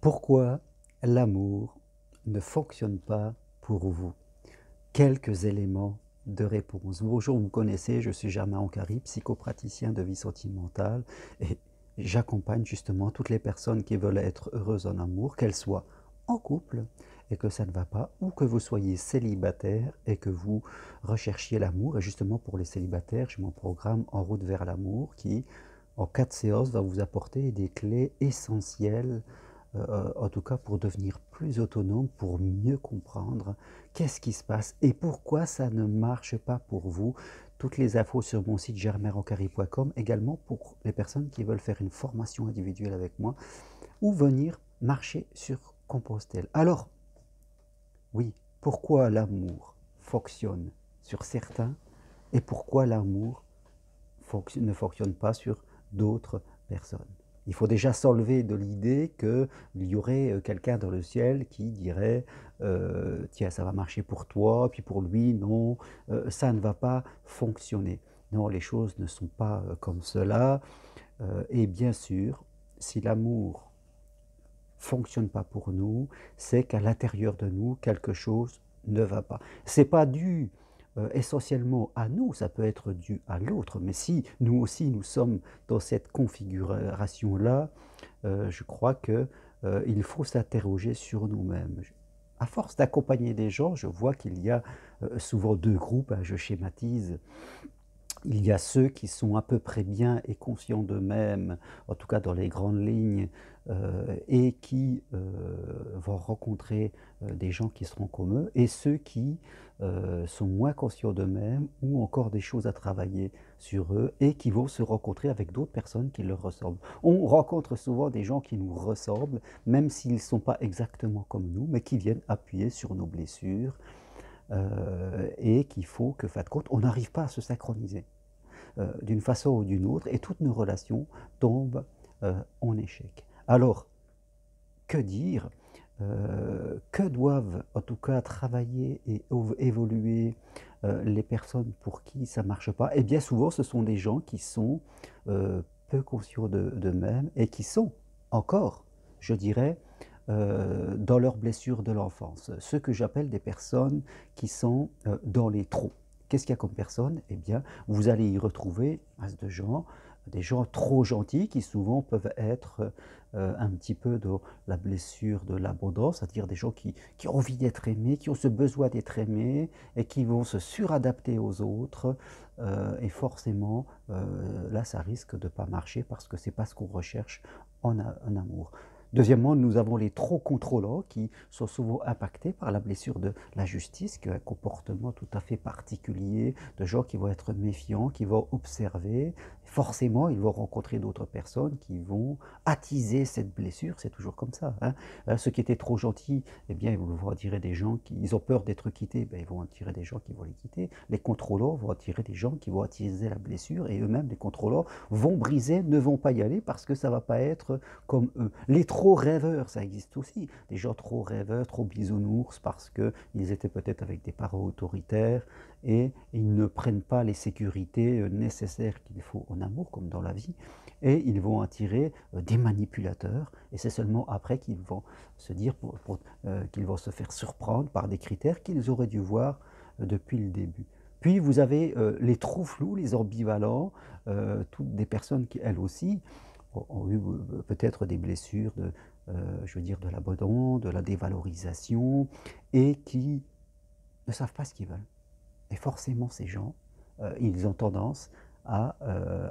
Pourquoi l'amour ne fonctionne pas pour vous? Quelques éléments de réponse. Bonjour, vous me connaissez, je suis Germain Ancari, psychopraticien de vie sentimentale et j'accompagne justement toutes les personnes qui veulent être heureuses en amour, qu'elles soient en couple et que ça ne va pas, ou que vous soyez célibataire et que vous recherchiez l'amour. Et justement pour les célibataires, j'ai mon programme En route vers l'amour qui, en 4 séances, va vous apporter des clés essentielles en tout cas pour devenir plus autonome, pour mieux comprendre qu'est-ce qui se passe et pourquoi ça ne marche pas pour vous. Toutes les infos sur mon site germainroncari.com, également pour les personnes qui veulent faire une formation individuelle avec moi ou venir marcher sur Compostelle. Alors, oui, pourquoi l'amour fonctionne sur certains et pourquoi l'amour ne fonctionne pas sur d'autres personnes. Il faut déjà s'enlever de l'idée qu'il y aurait quelqu'un dans le ciel qui dirait tiens, ça va marcher pour toi, puis pour lui, non, ça ne va pas fonctionner. Non, les choses ne sont pas comme cela. Et bien sûr, si l'amour fonctionne pas pour nous, c'est qu'à l'intérieur de nous, quelque chose ne va pas. C'est pas dû essentiellement à nous, ça peut être dû à l'autre, mais si nous aussi nous sommes dans cette configuration-là, je crois que il faut s'interroger sur nous-mêmes. À force d'accompagner des gens, je vois qu'il y a souvent 2 groupes, hein, je schématise. Il y a ceux qui sont à peu près bien et conscients d'eux-mêmes, en tout cas dans les grandes lignes, et qui, vont rencontrer, des gens qui seront comme eux et ceux qui, sont moins conscients d'eux-mêmes ou encore des choses à travailler sur eux et qui vont se rencontrer avec d'autres personnes qui leur ressemblent. On rencontre souvent des gens qui nous ressemblent, même s'ils ne sont pas exactement comme nous, mais qui viennent appuyer sur nos blessures, et qu'il faut que, fin de compte, on n'arrive pas à se synchroniser d'une façon ou d'une autre, et toutes nos relations tombent en échec. Alors, que dire? Que doivent en tout cas travailler et évoluer les personnes pour qui ça ne marche pas? Et bien souvent, ce sont des gens qui sont peu conscients d'eux-mêmes et qui sont encore, je dirais, dans leurs blessures de l'enfance. Ce que j'appelle des personnes qui sont dans les trous. Qu'est-ce qu'il y a comme personne? Eh bien, vous allez y retrouver masse de gens, des gens trop gentils qui souvent peuvent être un petit peu dans la blessure de l'abondance, c'est-à-dire des gens qui ont envie d'être aimés, qui ont ce besoin d'être aimés et qui vont se suradapter aux autres. Et forcément, là, ça risque de ne pas marcher parce que ce n'est pas ce qu'on recherche en amour. Deuxièmement, nous avons les trop contrôlants qui sont souvent impactés par la blessure de la justice, qui est un comportement tout à fait particulier de gens qui vont être méfiants, qui vont observer. Forcément, ils vont rencontrer d'autres personnes qui vont attiser cette blessure, c'est toujours comme ça, hein. Ceux qui étaient trop gentils, eh bien, ils vont attirer des gens qui ils ont peur d'être quittés, ben, ils vont attirer des gens qui vont les quitter. Les contrôlants vont attirer des gens qui vont attiser la blessure et eux-mêmes, les contrôlants, vont briser, ne vont pas y aller parce que ça ne va pas être comme eux. Les trop rêveurs, ça existe aussi. Des gens trop rêveurs, trop bisounours parce qu'ils étaient peut-être avec des parents autoritaires et ils ne prennent pas les sécurités nécessaires qu'il faut en amour comme dans la vie et ils vont attirer des manipulateurs et c'est seulement après qu'ils vont se dire qu'ils vont se faire surprendre par des critères qu'ils auraient dû voir depuis le début. Puis vous avez les trop flous, les ambivalents, toutes des personnes qui elles aussi ont eu peut-être des blessures de, je veux dire, de l'abandon, de la dévalorisation, et qui ne savent pas ce qu'ils veulent. Et forcément, ces gens, ils ont tendance à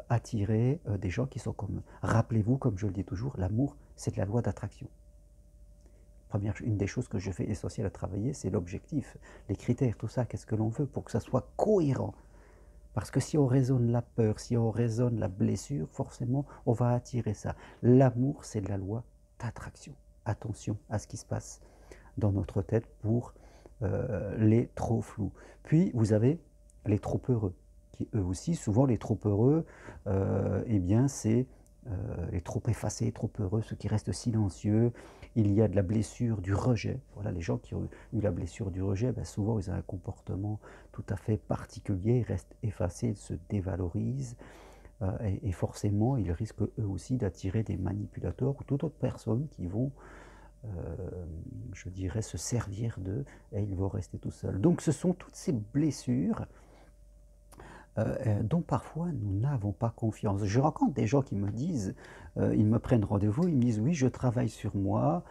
attirer des gens qui sont comme eux. Rappelez-vous, comme je le dis toujours, l'amour, c'est de la loi d'attraction. Une des choses que je fais essentielle à travailler, c'est l'objectif, les critères, tout ça, qu'est-ce que l'on veut pour que ça soit cohérent. Parce que si on raisonne la peur, si on raisonne la blessure, forcément, on va attirer ça. L'amour, c'est de la loi d'attraction. Attention à ce qui se passe dans notre tête pour les trop flous. Puis, vous avez les trop heureux, qui eux aussi, souvent les trop heureux, eh bien, c'est les trop effacés, trop heureux, ceux qui restent silencieux. Il y a de la blessure du rejet. Voilà, les gens qui ont eu la blessure du rejet, ben souvent ils ont un comportement tout à fait particulier, ils restent effacés, ils se dévalorisent et forcément ils risquent eux aussi d'attirer des manipulateurs ou toute autre personne qui vont je dirais, se servir d'eux et ils vont rester tout seuls. Donc ce sont toutes ces blessures dont parfois nous n'avons pas confiance. Je rencontre des gens qui me disent, ils me prennent rendez-vous, ils me disent: «Oui, je travaille sur moi».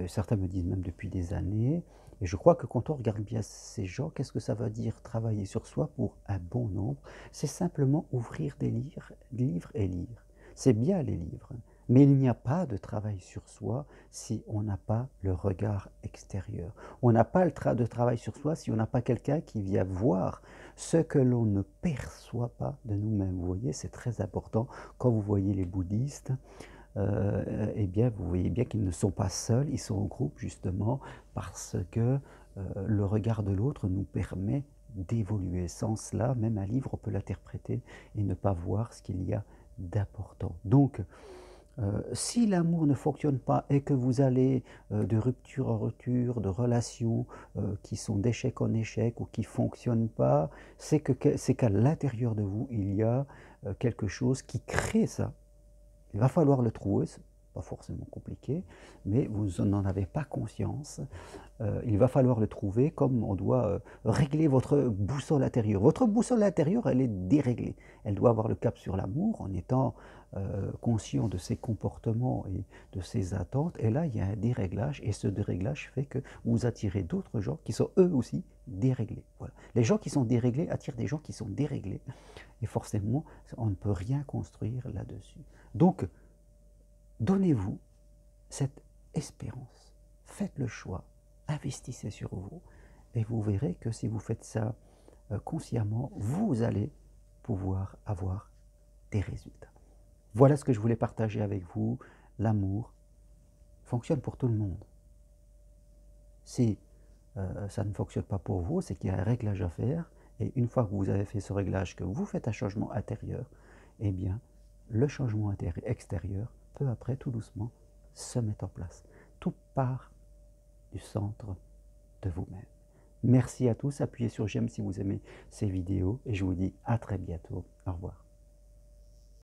Certains me disent même depuis des années. Et je crois que quand on regarde bien ces gens, qu'est-ce que ça veut dire travailler sur soi pour un bon nombre? C'est simplement ouvrir des livres et lire. C'est bien les livres, mais il n'y a pas de travail sur soi si on n'a pas le regard extérieur. On n'a pas de travail sur soi si on n'a pas quelqu'un qui vient voir ce que l'on ne perçoit pas de nous-mêmes. Vous voyez, c'est très important. Quand vous voyez les bouddhistes, eh bien, vous voyez bien qu'ils ne sont pas seuls, ils sont en groupe justement parce que le regard de l'autre nous permet d'évoluer. Sans cela, même un livre, on peut l'interpréter et ne pas voir ce qu'il y a d'important. Donc, si l'amour ne fonctionne pas et que vous allez de rupture en rupture, de relations qui sont d'échec en échec ou qui ne fonctionnent pas, c'est qu'à l'intérieur de vous, il y a quelque chose qui crée ça. Il va falloir le trouver, c'est pas forcément compliqué, mais vous n'en avez pas conscience. Il va falloir le trouver comme on doit régler votre boussole intérieure. Votre boussole intérieure, elle est déréglée. Elle doit avoir le cap sur l'amour en étant conscient de ses comportements et de ses attentes. Et là, il y a un déréglage et ce déréglage fait que vous attirez d'autres gens qui sont eux aussi déréglés. Voilà. Les gens qui sont déréglés attirent des gens qui sont déréglés. Et forcément, on ne peut rien construire là-dessus. Donc, donnez-vous cette espérance. Faites le choix. Investissez sur vous. Et vous verrez que si vous faites ça consciemment, vous allez pouvoir avoir des résultats. Voilà ce que je voulais partager avec vous. L'amour fonctionne pour tout le monde. Si ça ne fonctionne pas pour vous, c'est qu'il y a un réglage à faire. Et une fois que vous avez fait ce réglage, que vous faites un changement intérieur, eh bien, le changement extérieur, peu après, tout doucement, se met en place. Tout part du centre de vous-même. Merci à tous. Appuyez sur j'aime si vous aimez ces vidéos et je vous dis à très bientôt. Au revoir.